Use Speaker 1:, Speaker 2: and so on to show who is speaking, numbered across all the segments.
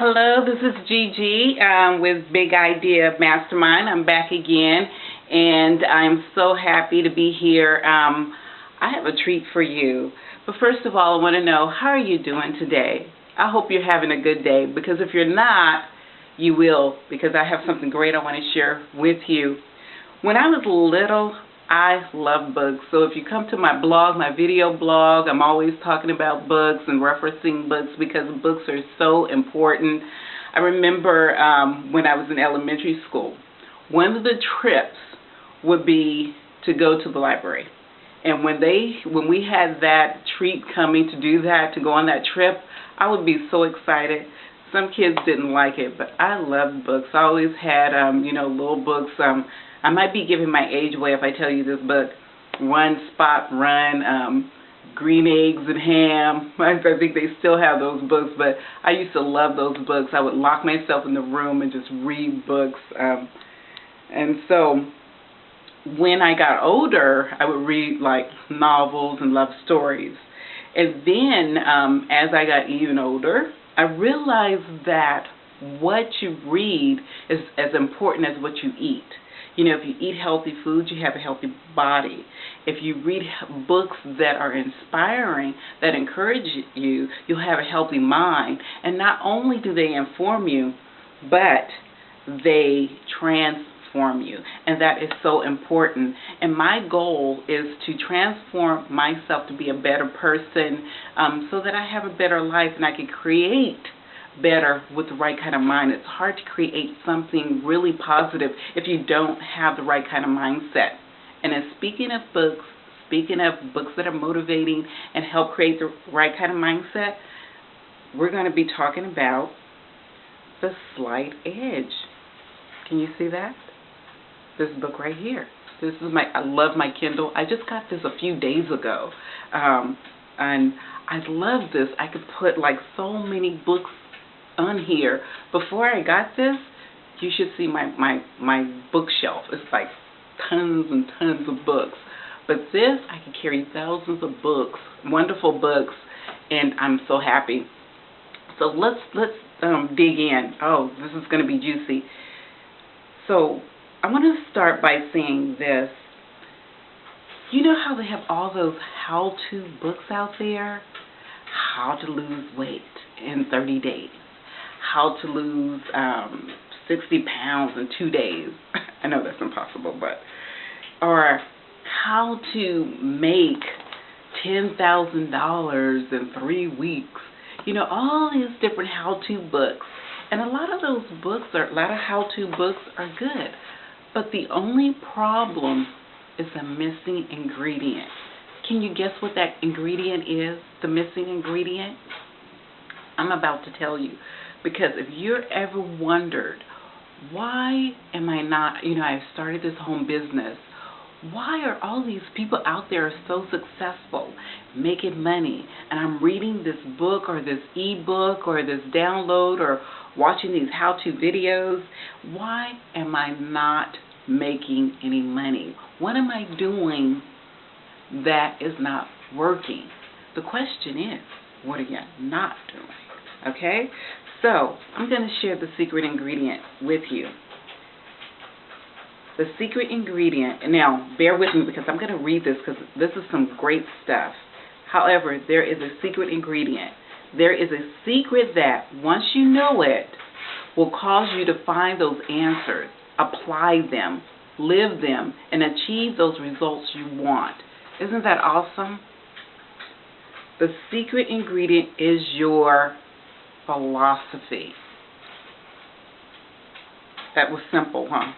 Speaker 1: Hello, this is Gigi with Big Idea Mastermind. I'm back again, and I'm so happy to be here. I have a treat for you. But first of all, I want to know, how are you doing today? I hope you're having a good day, because if you're not, you will, because I have something great I want to share with you. When I was little, I love books. So if you come to my blog, my video blog, I'm always talking about books and referencing books because books are so important. I remember when I was in elementary school, one of the trips would be to go to the library. And when we had that treat coming to do that, to go on that trip, I would be so excited. Some kids didn't like it, but I loved books. I always had, little books. I might be giving my age away if I tell you this book, Run, Spot, Run, Green Eggs and Ham. I think they still have those books, but I used to love those books. I would lock myself in the room and just read books. And so when I got older, I would read like novels and love stories. And then as I got even older, I realized that what you read is as important as what you eat. You know, if you eat healthy foods, you have a healthy body. If you read books that are inspiring, that encourage you, you'll have a healthy mind. And not only do they inform you, but they transform you. And that is so important. And my goal is to transform myself to be a better person so that I have a better life and I can create better with the right kind of mind. It's hard to create something really positive if you don't have the right kind of mindset. And then speaking of books that are motivating and help create the right kind of mindset, we're going to be talking about The Slight Edge. Can you see that? This book right here. I love my Kindle. I just got this a few days ago. And I love this. I could put like so many books on here. Before I got this, you should see my bookshelf. It's like tons and tons of books. But this, I can carry thousands of books, wonderful books, and I'm so happy. So let's dig in. Oh, this is going to be juicy. So I want to start by saying this. You know how they have all those how-to books out there? How to lose weight in 30 days. How to lose 60 pounds in 2 days. I know that's impossible, but. Or how to make $10,000 in 3 weeks. You know, all these different how-to books. And a lot of how-to books are good. But the only problem is a missing ingredient. Can you guess what that ingredient is, the missing ingredient? I'm about to tell you. Because if you're ever wondered, why am I not, I've started this home business. Why are all these people out there so successful, making money, and I'm reading this book or this ebook or this download or watching these how-to videos? Why am I not making any money? What am I doing that is not working? The question is, what are you not doing? Okay? So, I'm going to share the secret ingredient with you. The secret ingredient, and now bear with me because I'm going to read this because this is some great stuff. However, there is a secret ingredient. There is a secret that, once you know it, will cause you to find those answers, apply them, live them, and achieve those results you want. Isn't that awesome? The secret ingredient is your philosophy. That was simple, huh?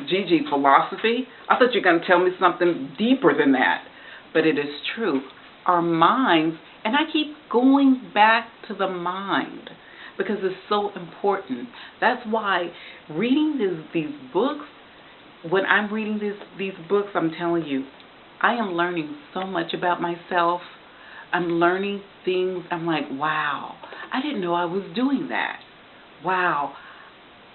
Speaker 1: Gigi, philosophy? I thought you were going to tell me something deeper than that. But it is true. Our minds, and I keep going back to the mind because it's so important. That's why reading these books, when I'm reading these books, I'm telling you, I am learning so much about myself. I'm learning things. I'm like, wow, I didn't know I was doing that. Wow,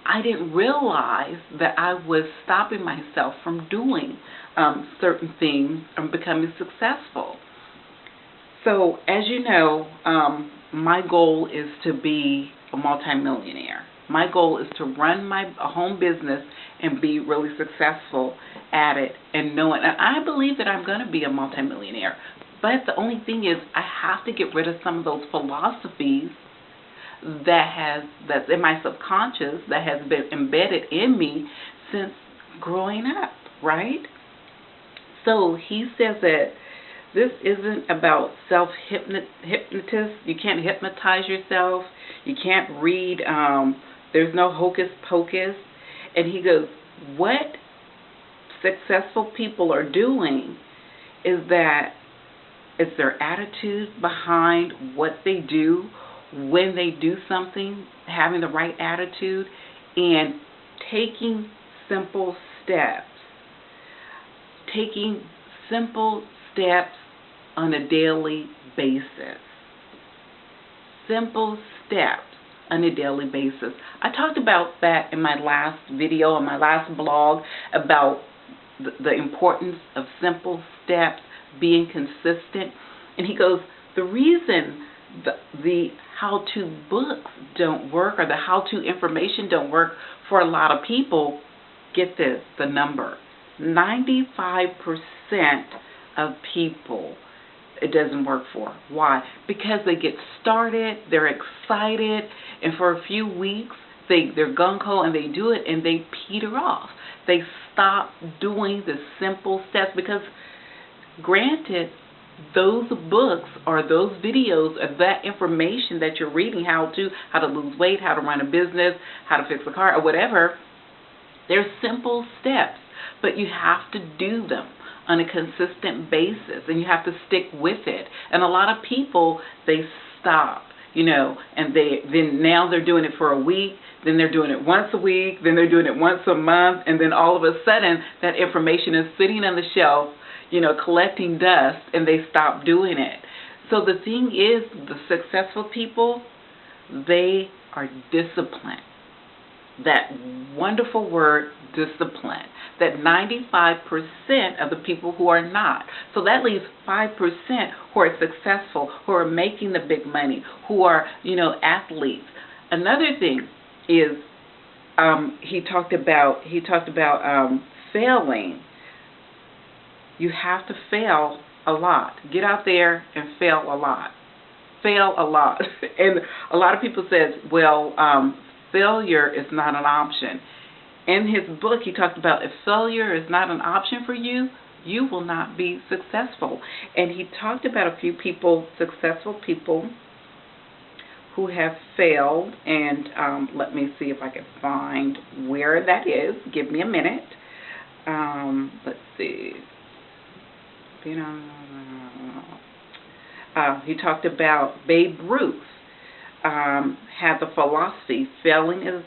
Speaker 1: I didn't realize that I was stopping myself from doing certain things and becoming successful. So, as you know, my goal is to be a multimillionaire. My goal is to run my home business and be really successful at it and know it. And I believe that I'm going to be a multimillionaire. But the only thing is I have to get rid of some of those philosophies that's in my subconscious, that has been embedded in me since growing up, right? So he says that this isn't about self-hypnosis. You can't hypnotize yourself. You can't read. There's no hocus pocus. And he goes, what successful people are doing is that it's their attitude behind what they do, when they do something, having the right attitude, and taking simple steps. Taking simple steps on a daily basis. Simple steps on a daily basis. I talked about that in my last video, in my last blog, about the importance of simple steps, being consistent. And he goes, the reason the how-to books don't work, or the how-to information don't work for a lot of people, get this, the number, 95% of people it doesn't work for. Why? Because they get started, they're excited, and for a few weeks they're gung-ho and they do it and they peter off. They stop doing the simple steps because, granted, those books or those videos or that information that you're reading, how to lose weight, how to run a business, how to fix a car, or whatever, they're simple steps, but you have to do them on a consistent basis, and you have to stick with it. And a lot of people, they stop, and now they're doing it for a week, then they're doing it once a week, then they're doing it once a month, and then all of a sudden that information is sitting on the shelf, collecting dust, and they stop doing it. So the thing is, the successful people, they are disciplined. That wonderful word, discipline, that 95% of the people who are not. So that leaves 5% who are successful, who are making the big money, who are, athletes. Another thing is he talked about failing. You have to fail a lot. Get out there and fail a lot. Fail a lot. And a lot of people says, well, failure is not an option. In his book, he talked about if failure is not an option for you, you will not be successful. And he talked about a few people, successful people, who have failed. And let me see if I can find where that is. Give me a minute. Let's see. He talked about Babe Ruth. Had the philosophy, failing is,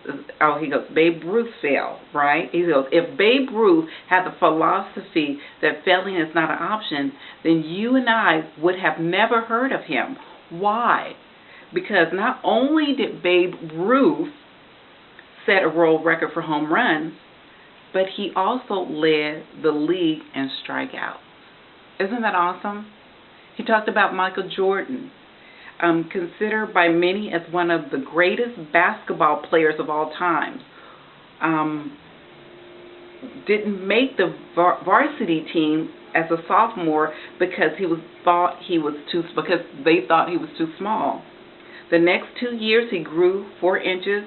Speaker 1: he goes, Babe Ruth failed, right? He goes, if Babe Ruth had the philosophy that failing is not an option, then you and I would have never heard of him. Why? Because not only did Babe Ruth set a world record for home runs, but he also led the league in strikeouts. Isn't that awesome? He talked about Michael Jordan. Considered by many as one of the greatest basketball players of all time. Didn't make the varsity team as a sophomore because they thought he was too small. The next 2 years he grew 4 inches,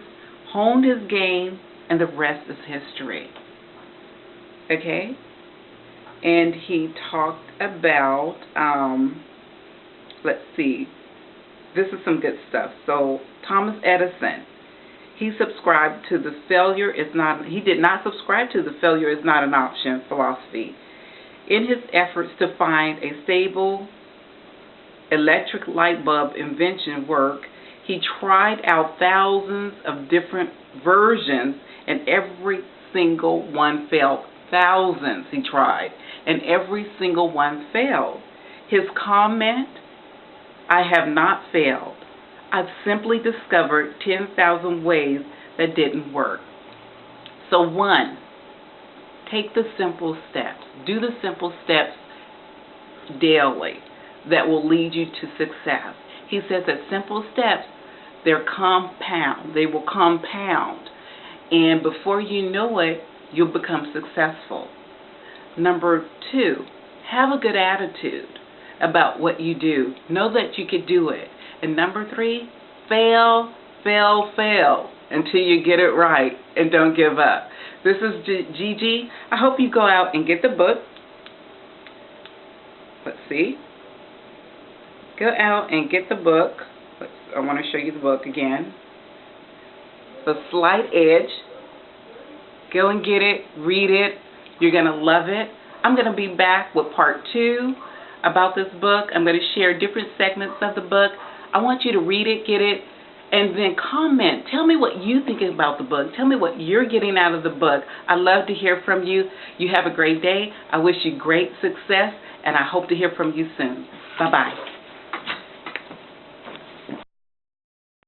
Speaker 1: honed his game, and the rest is history. Okay? And he talked about, let's see, this is some good stuff. So Thomas Edison, he did not subscribe to the failure is not an option philosophy. In his efforts to find a stable electric light bulb invention work, he tried out thousands of different versions, and every single one failed. Thousands he tried, and every single one failed. His comment, I have not failed. I've simply discovered 10,000 ways that didn't work. So 1, take the simple steps. Do the simple steps daily that will lead you to success. He says that simple steps They're compound. They will compound. And before you know it, you'll become successful. Number 2, have a good attitude about what you do. Know that you could do it. And number 3, fail, fail, fail until you get it right, and don't give up. This is Gigi. I hope you go out and get the book. Let's see. Go out and get the book. I want to show you the book again. The Slight Edge. Go and get it. Read it. You're going to love it. I'm going to be back with part 2 about this book. I'm going to share different segments of the book. I want you to read it, get it, and then comment. Tell me what you think about the book. Tell me what you're getting out of the book. I love to hear from you. You have a great day. I wish you great success, and I hope to hear from you soon. Bye-bye.